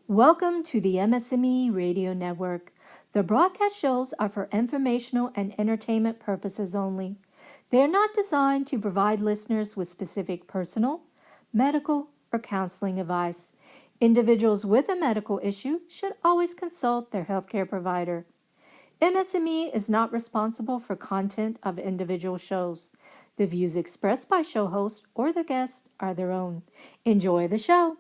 Welcome to the MS&Me Radio Network. The broadcast shows are for informational and entertainment purposes only. They are not designed to provide listeners with specific personal, medical, or counseling advice. Individuals with a medical issue should always consult their healthcare provider. MS&Me is not responsible for content of individual shows. The views expressed by show hosts or their guests are their own. Enjoy the show.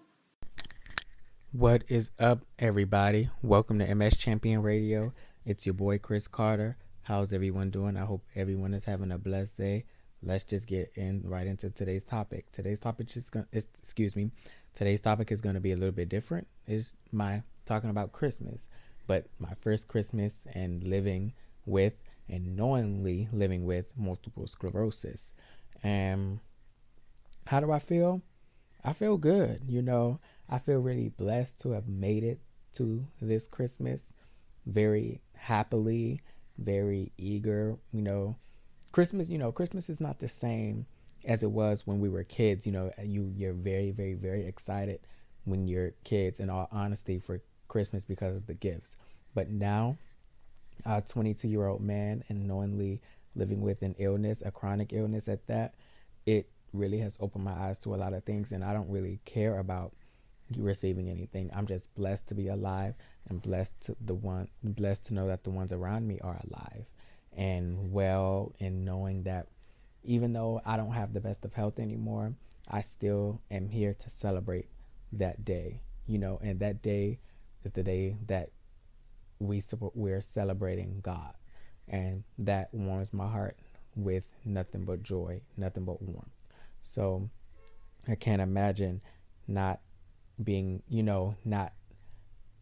What is up, everybody? Welcome to MS Champion Radio. It's your boy Chris Carter. How's everyone doing? I hope everyone is having a blessed day. Let's just get right into today's topic. Today's topic is going to be a little bit different. Is my talking about Christmas, but my first Christmas and living with and knowingly living with multiple sclerosis. And how do I feel? I feel good, I feel really blessed to have made it to this Christmas very happily, very eager. Christmas is not the same as it was when we were kids. You're very, very, very excited when you're kids, in all honesty, for Christmas because of the gifts. But now, a 22-year-old man and knowingly living with an illness, a chronic illness at that, it really has opened my eyes to a lot of things, and I don't really care about receiving anything. I'm just blessed to be alive and blessed to know that the ones around me are alive and well, and knowing that even though I don't have the best of health anymore, I still am here to celebrate that day, and that day is the day that we're celebrating God, and that warms my heart with nothing but joy, nothing but warmth. So I can't imagine not being, not,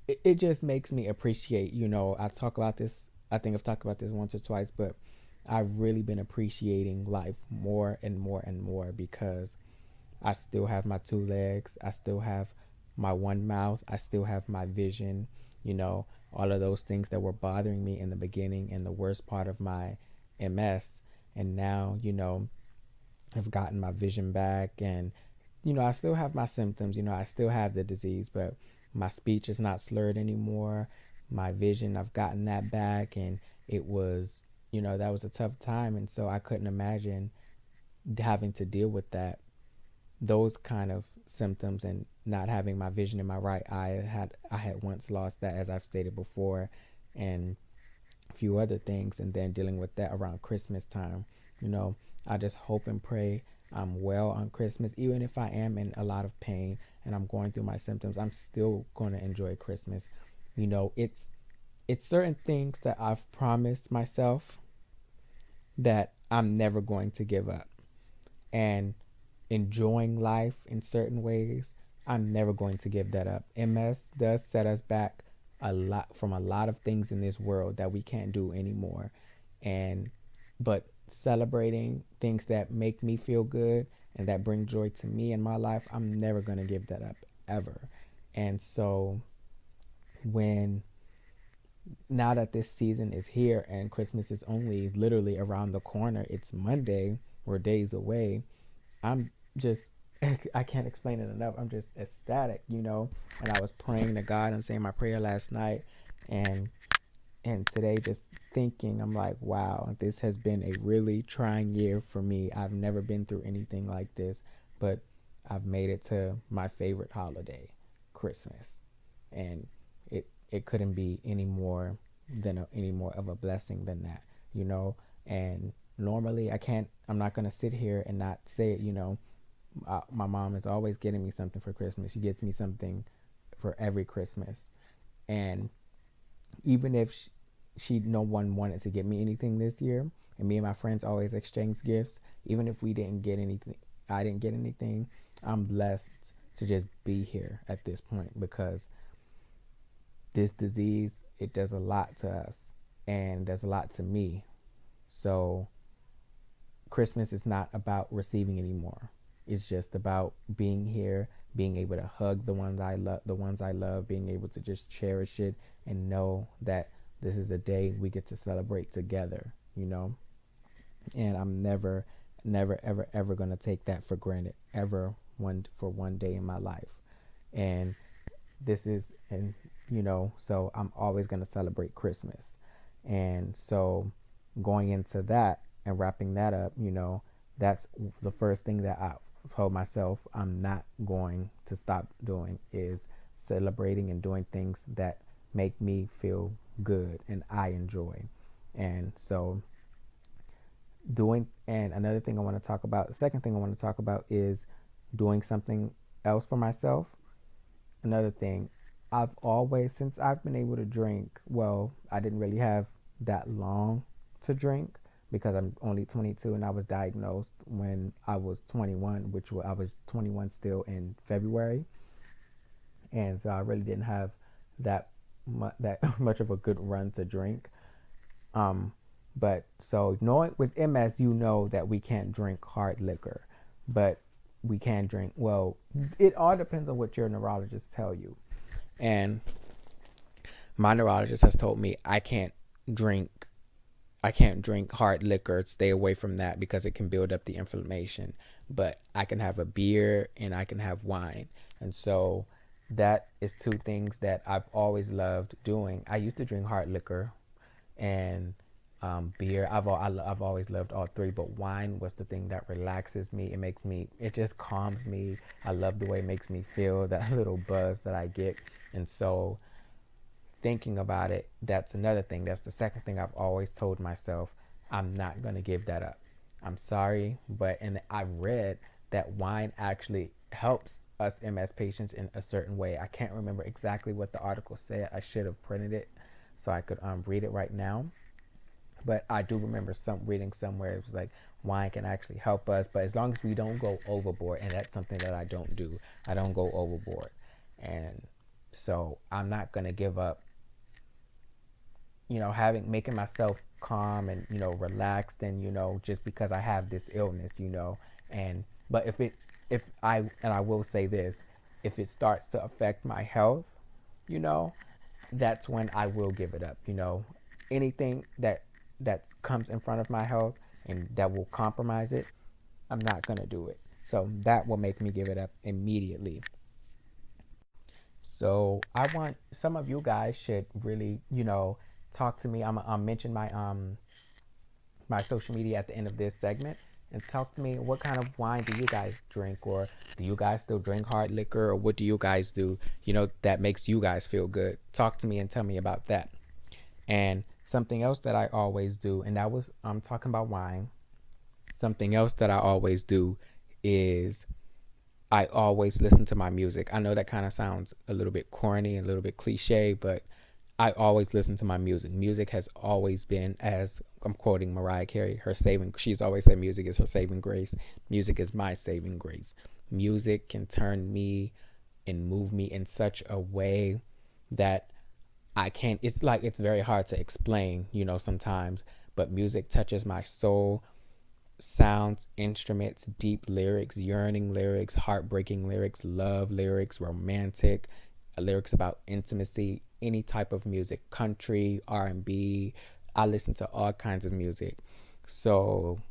it just makes me appreciate, I talk about this, I think I've talked about this once or twice, but I've really been appreciating life more and more and more because I still have my two legs, I still have my one mouth, I still have my vision, all of those things that were bothering me in the beginning and the worst part of my MS. And now, I've gotten my vision back, and I still have my symptoms, I still have the disease, but my speech is not slurred anymore. My vision, I've gotten that back, and it was, that was a tough time. And so I couldn't imagine having to deal with those kind of symptoms, and not having my vision in my right eye. I had once lost that, as I've stated before, and a few other things, and then dealing with that around Christmas time. I just hope and pray I'm well on Christmas. Even if I am in a lot of pain and I'm going through my symptoms, I'm still going to enjoy Christmas. It's certain things that I've promised myself that I'm never going to give up. And enjoying life in certain ways, I'm never going to give that up. MS does set us back a lot from a lot of things in this world that we can't do anymore. But celebrating things that make me feel good and that bring joy to me in my life, I'm never going to give that up, ever. And so now that this season is here and Christmas is only literally around the corner, it's Monday, we're days away, I'm just, I can't explain it enough. I'm just ecstatic, And I was praying to God and saying my prayer last night, and today just thinking, I'm like, wow, this has been a really trying year for me. I've never been through anything like this, but I've made it to my favorite holiday, Christmas, and it couldn't be any more of a blessing than that, And normally I'm not gonna sit here and not say it, My mom is always getting me something for Christmas. She gets me something for every Christmas, and even if no one wanted to get me anything this year, and me and my friends always exchange gifts, even if we didn't get anything, I didn't get anything, I'm blessed to just be here at this point, because this disease, it does a lot to us, and does a lot to me. So Christmas is not about receiving anymore. It's just about being here, being able to hug the ones I love, being able to just cherish it and know that this is a day we get to celebrate together, And I'm never, ever, ever going to take that for granted, ever, for one day in my life. And this is, and so I'm always going to celebrate Christmas. And so going into that and wrapping that up, that's the first thing that I told myself I'm not going to stop doing is celebrating and doing things that make me feel good and I enjoy. And so doing, and another thing I want to talk about, the second thing I want to talk about is doing something else for myself. Another thing, I've always, since I've been able to drink, well, I didn't really have that long to drink because I'm only 22 and I was diagnosed when I was 21, which I was 21 still in February. And so I really didn't have that much of a good run to drink. Um, but so knowing with MS, that we can't drink hard liquor, but we can drink. Well, it all depends on what your neurologist tell you. And my neurologist has told me drink I can't drink hard liquor. Stay away from that because it can build up the inflammation. But I can have a beer and I can have wine. And so that is two things that I've always loved doing. I used to drink hard liquor and beer. I've always loved all three, but wine was the thing that relaxes me. It just calms me. I love the way it makes me feel, that little buzz that I get. And so thinking about it, that's another thing. That's the second thing I've always told myself. I'm not going to give that up. I'm sorry, but and I've read that wine actually helps us MS patients in a certain way. I can't remember exactly what the article said. I should have printed it so I could read it right now. But I do remember some reading somewhere it was like wine can actually help us, but as long as we don't go overboard, and that's something that I don't do. I don't go overboard, and so I'm not gonna give up having making myself calm and relaxed and just because I have this illness, and but if I and I will say this, if it starts to affect my health, you know, that's when I will give it up. Anything that comes in front of my health and that will compromise it, I'm not gonna do it. So that will make me give it up immediately. So I want some of you guys should really, talk to me. I'm mention my social media at the end of this segment and talk to me. What kind of wine do you guys drink, or do you guys still drink hard liquor, or what do you guys do? That makes you guys feel good. Talk to me and tell me about that. And something else that I always do, and that was I'm talking about wine. Something else that I always do is I always listen to my music. I know that kind of sounds a little bit corny and a little bit cliche, but I always listen to my music. Music has always been, as I'm quoting Mariah Carey, she's always said music is her saving grace. Music is my saving grace. Music can turn me and move me in such a way that I can't, it's very hard to explain, sometimes, but music touches my soul. Sounds, instruments, deep lyrics, yearning lyrics, heartbreaking lyrics, love lyrics, romantic lyrics about intimacy, any type of music, country, R&B. I listen to all kinds of music. So,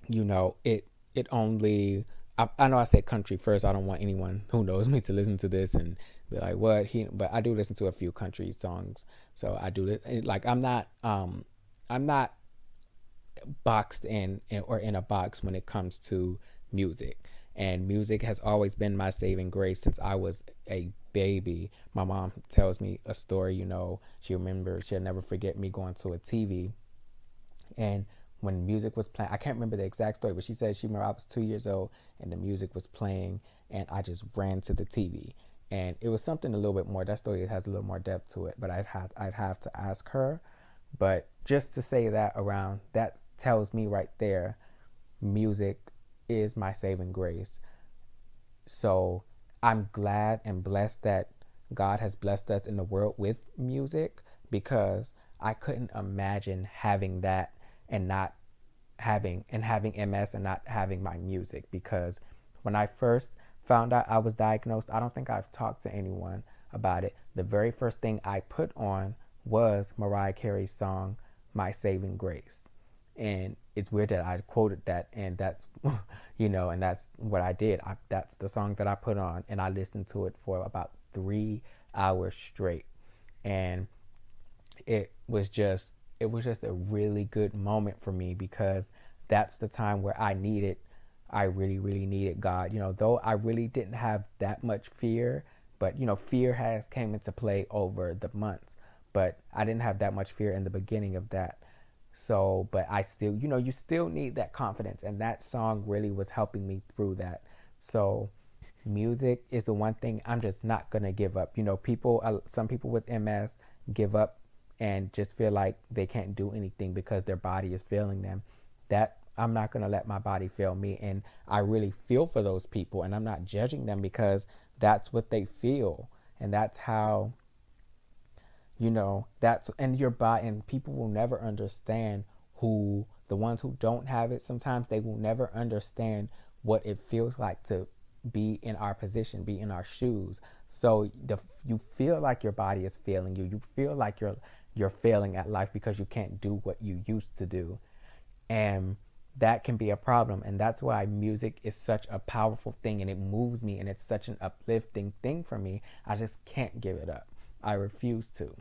it only I know I said country first. I don't want anyone who knows me to listen to this and be like, "What?" But I do listen to a few country songs. So I do this. Like I'm not boxed in or in a box when it comes to music. And music has always been my saving grace since I was a baby. My mom tells me a story, she'll never forget me going to a TV and when music was playing, I can't remember the exact story, but she said she remember I was 2 years old and the music was playing and I just ran to the TV. And it was something a little bit more. That story has a little more depth to it, but I'd have to ask her. But just to say that around that tells me right there, music is my saving grace. So I'm glad and blessed that God has blessed us in the world with music because I couldn't imagine having that and not having MS and not having my music because when I first found out I was diagnosed, I don't think I've talked to anyone about it. The very first thing I put on was Mariah Carey's song My Saving Grace. And it's weird that I quoted that, and that's, and that's what I did. That's the song that I put on, and I listened to it for about 3 hours straight, and it was just it was just a really good moment for me because that's the time where I really really needed God. Though I really didn't have that much fear, but fear has came into play over the months, but I didn't have that much fear in the beginning of that. So, but I still, you still need that confidence, and that song really was helping me through that. So, music is the one thing I'm just not gonna give up. Some people with MS give up and just feel like they can't do anything because their body is failing them. That I'm not gonna let my body fail me, and I really feel for those people, and I'm not judging them because that's what they feel, and that's how that's and your body, and people will never understand, who the ones who don't have it, sometimes they will never understand what it feels like to be in our position, be in our shoes. So you feel like your body is failing you. You feel like you're failing at life because you can't do what you used to do. And that can be a problem, and that's why music is such a powerful thing, and it moves me, and it's such an uplifting thing for me. I just can't give it up. I refuse to.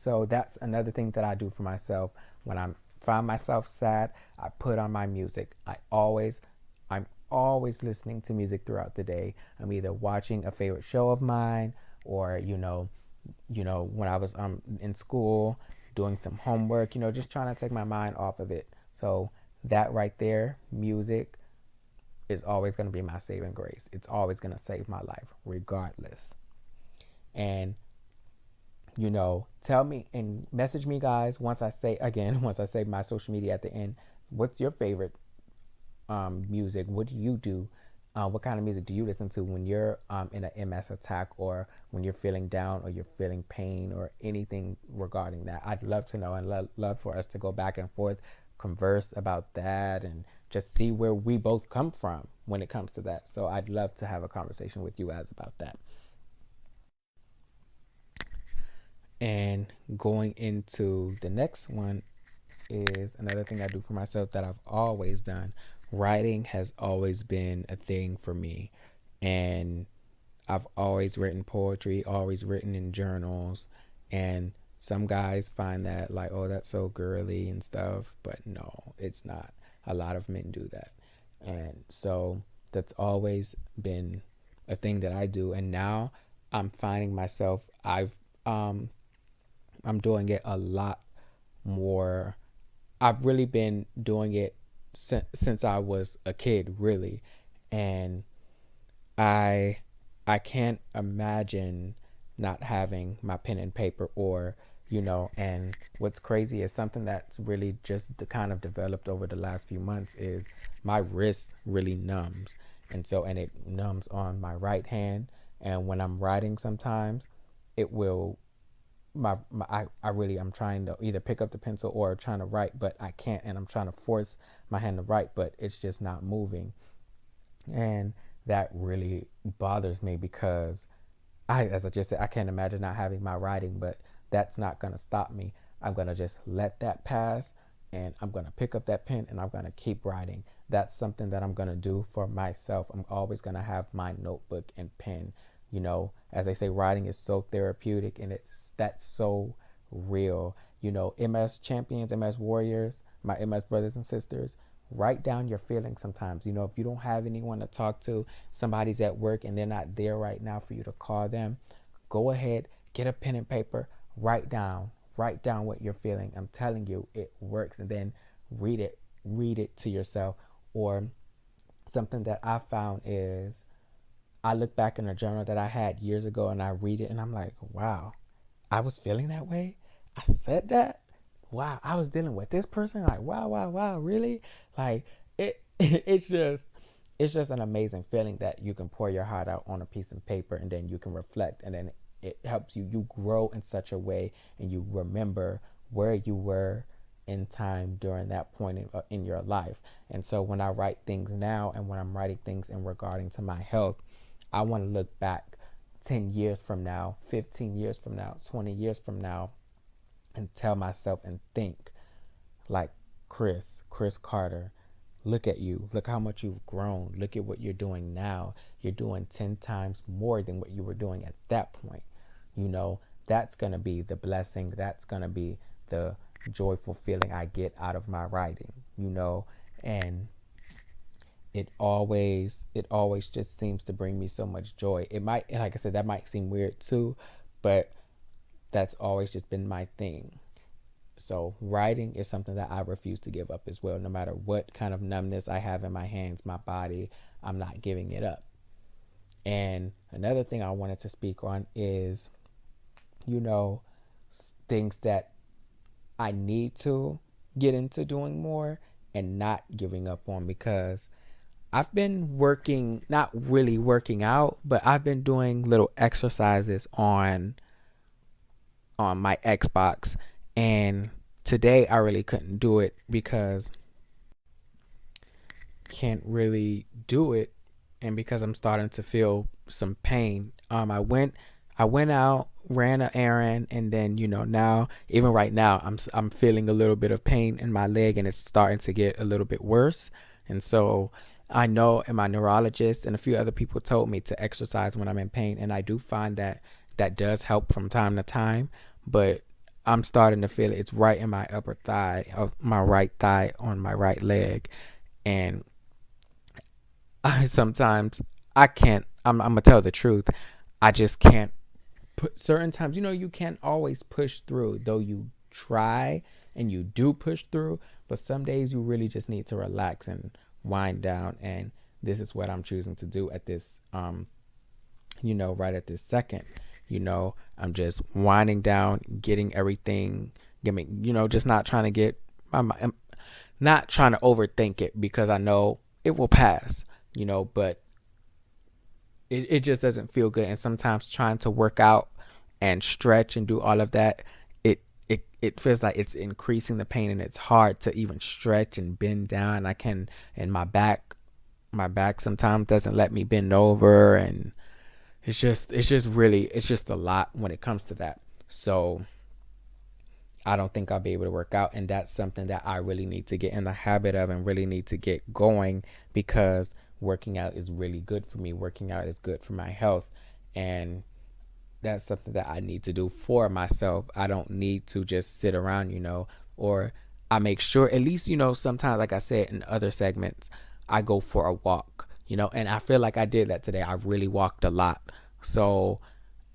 So that's another thing that I do for myself. When I find myself sad, I put on my music. I'm always listening to music throughout the day. I'm either watching a favorite show of mine, or when I was in school doing some homework, just trying to take my mind off of it. So that right there, music is always going to be my saving grace. It's always going to save my life, regardless. And tell me and message me, guys, once I say again, once I say my social media at the end, what's your favorite music? What do you do? What kind of music do you listen to when you're in an MS attack, or when you're feeling down, or you're feeling pain, or anything regarding that? I'd love to know, and love for us to go back and forth, converse about that, and just see where we both come from when it comes to that. So I'd love to have a conversation with you guys about that. And going into the next one is another thing I do for myself that I've always done. Writing has always been a thing for me. And I've always written poetry, always written in journals. And some guys find that like, oh, that's so girly and stuff. But no, it's not. A lot of men do that. And so that's always been a thing that I do. And now I'm finding myself, I'm doing it a lot more. I've really been doing it since I was a kid, really, and I I can't imagine not having my pen and paper, or and what's crazy is something that's really just kind of developed over the last few months is my wrist really numbs, and it numbs on my right hand, and when I'm writing sometimes it will I really I'm trying to either pick up the pencil or trying to write, but I can't, and I'm trying to force my hand to write, but it's just not moving. And that really bothers me because as I just said, I can't imagine not having my writing, but that's not going to stop me. I'm going to just let that pass, and I'm going to pick up that pen, and I'm going to keep writing. That's something that I'm going to do for myself. I'm always going to have my notebook and pen. As they say, writing is so therapeutic, and that's so real. MS champions, MS warriors, my MS brothers and sisters, write down your feelings sometimes. If you don't have anyone to talk to, somebody's at work and they're not there right now for you to call them, go ahead, get a pen and paper, write down what you're feeling. I'm telling you, it works. And then read it to yourself. Or something that I found is I look back in a journal that I had years ago, and I read it, and I'm like, wow, I was feeling that way. I said that. Wow, I was dealing with this person. Like, wow, wow, wow, really? Like, it's just an amazing feeling that you can pour your heart out on a piece of paper, and then you can reflect, and then it helps you grow in such a way, and you remember where you were in time during that point in your life. And so when I write things now, and when I'm writing things in regarding to my health, I want to look back 10 years from now, 15 years from now, 20 years from now, and tell myself and think like, Chris Carter, look at you. Look how much you've grown. Look at what you're doing now. You're doing 10 times more than what you were doing at that point. You know, that's going to be the blessing. That's going to be the joyful feeling I get out of my writing, and it always just seems to bring me so much joy. It might, like I said, that might seem weird too, but that's always just been my thing. So writing is something that I refuse to give up as well. No matter what kind of numbness I have in my hands, my body, I'm not giving it up. And another thing I wanted to speak on is, you know, things that I need to get into doing more and not giving up on, because I've been working, not really working out, but I've been doing little exercises on my Xbox, and today I really couldn't do it because can't really do it, and because I'm starting to feel some pain. I went out, ran an errand, and then now, even right now, I'm feeling a little bit of pain in my leg, and it's starting to get a little bit worse. And so I know, and my neurologist and a few other people told me to exercise when I'm in pain, and I do find that that does help from time to time. But I'm starting to feel it. It's right in my upper thigh, of my right thigh on my right leg, and I sometimes I can't. I'm gonna tell the truth. I just can't put certain times. You can't always push through, though you try and you do push through. But some days you really just need to relax and wind down. And this is what I'm choosing to do at this, right at this second. I'm just winding down, getting everything, just not trying to get not trying to overthink it, because I know it will pass, but it just doesn't feel good. And sometimes trying to work out and stretch and do all of that, it feels like it's increasing the pain, and it's hard to even stretch and bend down. And my back sometimes doesn't let me bend over, and it's just a lot when it comes to that. So I don't think I'll be able to work out. And that's something that I really need to get in the habit of and really need to get going, because working out is really good for me. Working out is good for my health. And that's something that I need to do for myself. I don't need to just sit around, or I make sure, at least, sometimes, like I said in other segments, I go for a walk, and I feel like I did that today. I really walked a lot. So,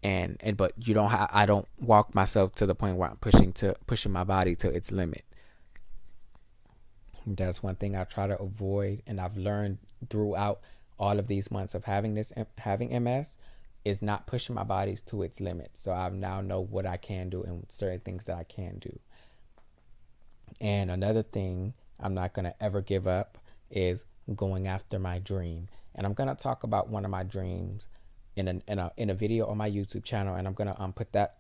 and but I don't walk myself to the point where I'm pushing my body to its limit. That's one thing I try to avoid, and I've learned throughout all of these months of having MS, is not pushing my body to its limit. So I now know what I can do and certain things that I can do. And another thing I'm not going to ever give up is going after my dream. And I'm going to talk about one of my dreams in a video on my YouTube channel, and I'm going to put that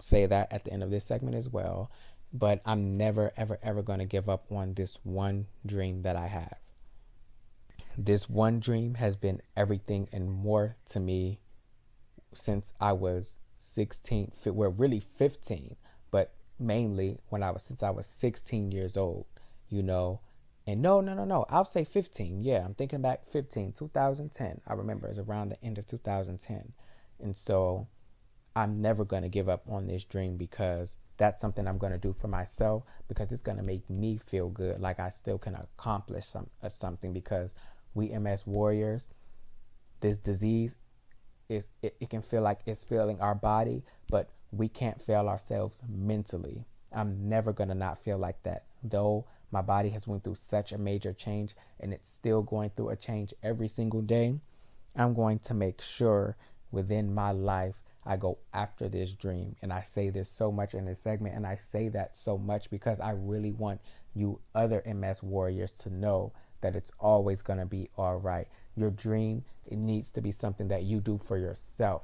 say that at the end of this segment as well. But I'm never ever ever going to give up on this one dream that I have. This one dream has been everything and more to me since I was 16, well, really 15, but mainly since I was 16 years old, you know. And no, I'll say 15. Yeah, I'm thinking back, 15, 2010. I remember it was around the end of 2010. And so I'm never going to give up on this dream, because that's something I'm going to do for myself, because it's going to make me feel good, like I still can accomplish something, because we MS warriors, this disease, it can feel like it's failing our body, but we can't fail ourselves mentally. I'm never going to not feel like that. Though my body has went through such a major change, and it's still going through a change every single day, I'm going to make sure within my life I go after this dream. And I say this so much in this segment, and I say that so much because I really want you other MS warriors to know that it's always going to be all right. Your dream, it needs to be something that you do for yourself.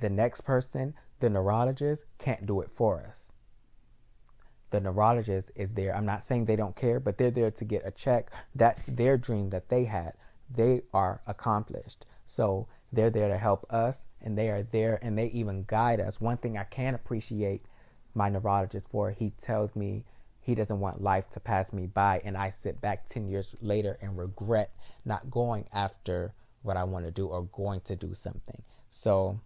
The next person, the neurologist, can't do it for us. The neurologist is there. I'm not saying they don't care, but they're there to get a check. That's their dream that they had. They are accomplished. So they're there to help us, and they are there, and they even guide us. One thing I can appreciate my neurologist for, he tells me He doesn't want life to pass me by and I sit back 10 years later and regret not going after what I want to do or going to do something. So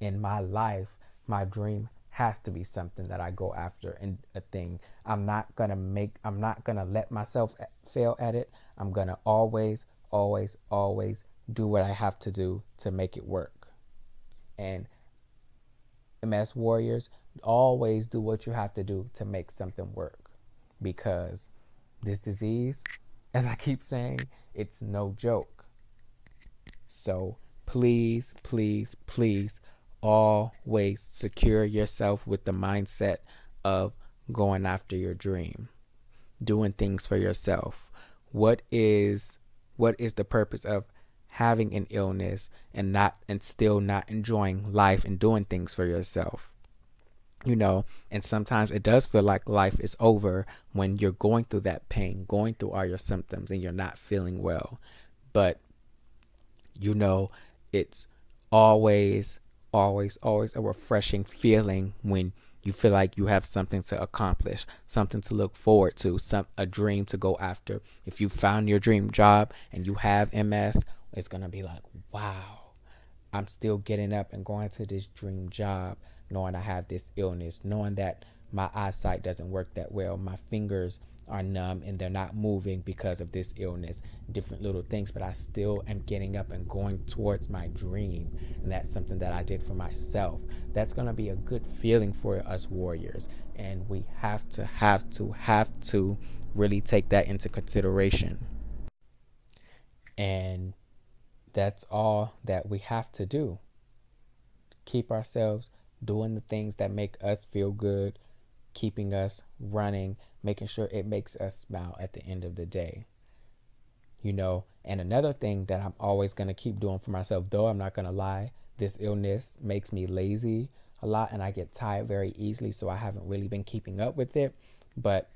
in my life, my dream has to be something that I go after and a thing. I'm not going to let myself fail at it. I'm going to always, always, always do what I have to do to make it work. And MS Warriors, always do what you have to do to make something work. Because this disease, as I keep saying, it's no joke. So please, please, please always secure yourself with the mindset of going after your dream, doing things for yourself. What is the purpose of having an illness and still not enjoying life and doing things for yourself? And sometimes it does feel like life is over when you're going through that pain, going through all your symptoms and you're not feeling well. But you know, it's always, always, always a refreshing feeling when you feel like you have something to accomplish, something to look forward to, a dream to go after. If you found your dream job and you have MS, it's gonna be like, wow, I'm still getting up and going to this dream job, knowing I have this illness, knowing that my eyesight doesn't work that well, my fingers are numb and they're not moving because of this illness, different little things, but I still am getting up and going towards my dream. And that's something that I did for myself. That's going to be a good feeling for us warriors. And we have to really take that into consideration. And that's all that we have to do. Keep ourselves doing the things that make us feel good, keeping us running, making sure it makes us smile at the end of the day. And another thing that I'm always going to keep doing for myself, though I'm not going to lie, this illness makes me lazy a lot and I get tired very easily, so I haven't really been keeping up with it. But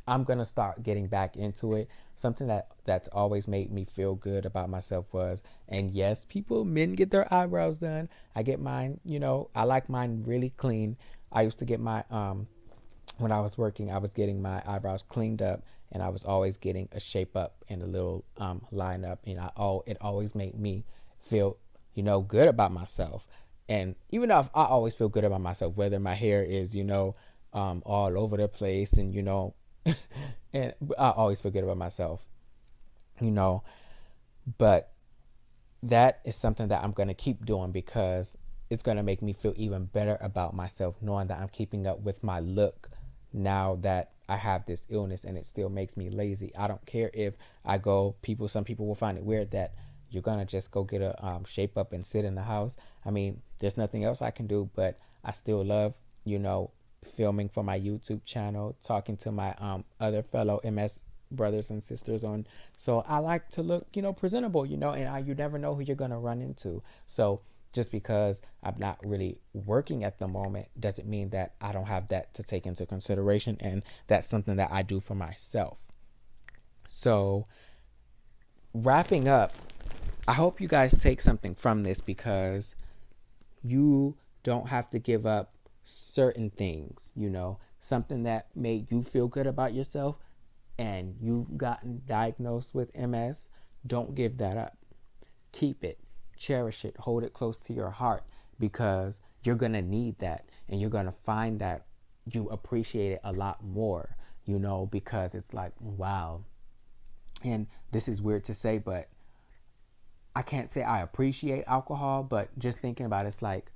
I'm going to start getting back into it. Something that's always made me feel good about myself was, and yes, men get their eyebrows done. I get mine, I like mine really clean. I used to get my, when I was working, I was getting my eyebrows cleaned up and I was always getting a shape up and a little line up. It always made me feel, good about myself. And even though I always feel good about myself, whether my hair is, all over the place and, and I always feel good about myself, you know, but that is something that I'm going to keep doing because it's going to make me feel even better about myself, knowing that I'm keeping up with my look now that I have this illness and it still makes me lazy. I don't care if some people will find it weird that you're going to just go get a shape up and sit in the house. I mean, there's nothing else I can do, but I still love, filming for my YouTube channel, talking to my other fellow MS brothers and sisters on. So I like to look, presentable, and you never know who you're going to run into. So just because I'm not really working at the moment doesn't mean that I don't have that to take into consideration. And that's something that I do for myself. So wrapping up, I hope you guys take something from this because you don't have to give up certain things, something that made you feel good about yourself and you've gotten diagnosed with MS. Don't give that up. Keep it, cherish it, hold it close to your heart because you're going to need that and you're going to find that you appreciate it a lot more, because it's like, wow. And this is weird to say, but I can't say I appreciate alcohol, but just thinking about it's like,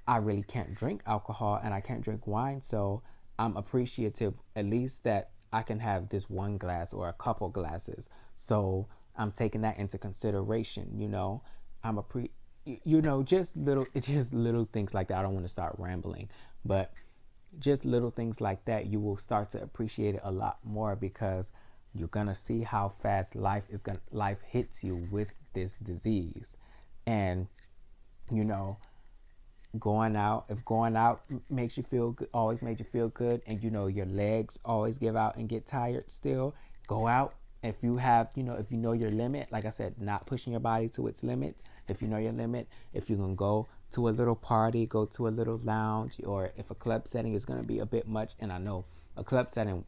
I really can't drink alcohol and I can't drink wine, so I'm appreciative at least that I can have this one glass or a couple glasses. So I'm taking that into consideration, I'm just little things like that. I don't want to start rambling, but just little things like that, you will start to appreciate it a lot more because you're gonna see how fast life hits you with this disease. And if going out makes you feel good, always made you feel good, and your legs always give out and get tired still, go out. If you have, if you know your limit, like I said, not pushing your body to its limit, If you know your limit, if you can go to a little party, go to a little lounge, or if a club setting is going to be a bit much, and I know a club setting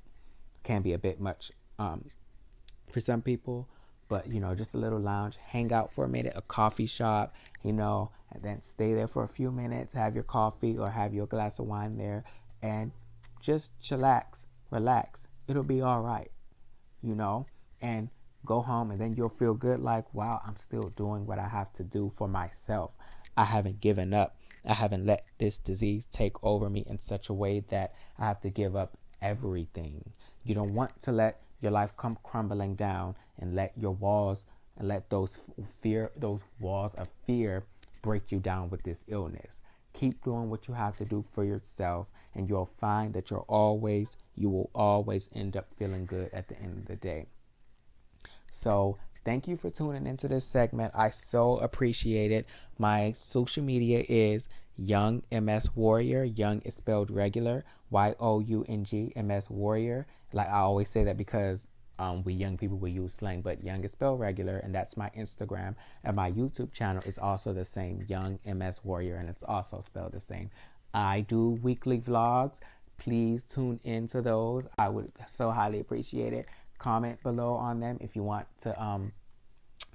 can be a bit much for some people, but just a little lounge, hang out for a minute, a coffee shop, and then stay there for a few minutes, have your coffee or have your glass of wine there, and just chillax, relax. It'll be all right, you know, and go home, and then you'll feel good like, wow, I'm still doing what I have to do for myself. I haven't given up. I haven't let this disease take over me in such a way that I have to give up everything. You don't want to let your life come crumbling down and let your walls and let those walls of fear break you down with this illness. Keep doing what you have to do for yourself, and you'll find that you will always end up feeling good at the end of the day. So thank you for tuning into this segment. I so appreciate it. My social media is Young MS Warrior. Young is spelled regular, YOUNG MS Warrior. Like I always say that because we young people will use slang, but Young is spelled regular, and that's my Instagram. And my YouTube channel is also the same, Young MS Warrior, and it's also spelled the same. I do weekly vlogs. Please tune into those. I would so highly appreciate it. Comment below on them if you want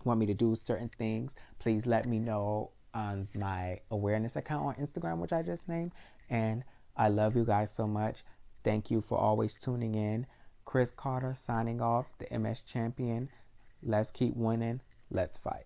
me to do certain things. Please let me know on my awareness account on Instagram, which I just named. And I love you guys so much. Thank you for always tuning in. Chris Carter signing off, the MS champion. Let's keep winning. Let's fight.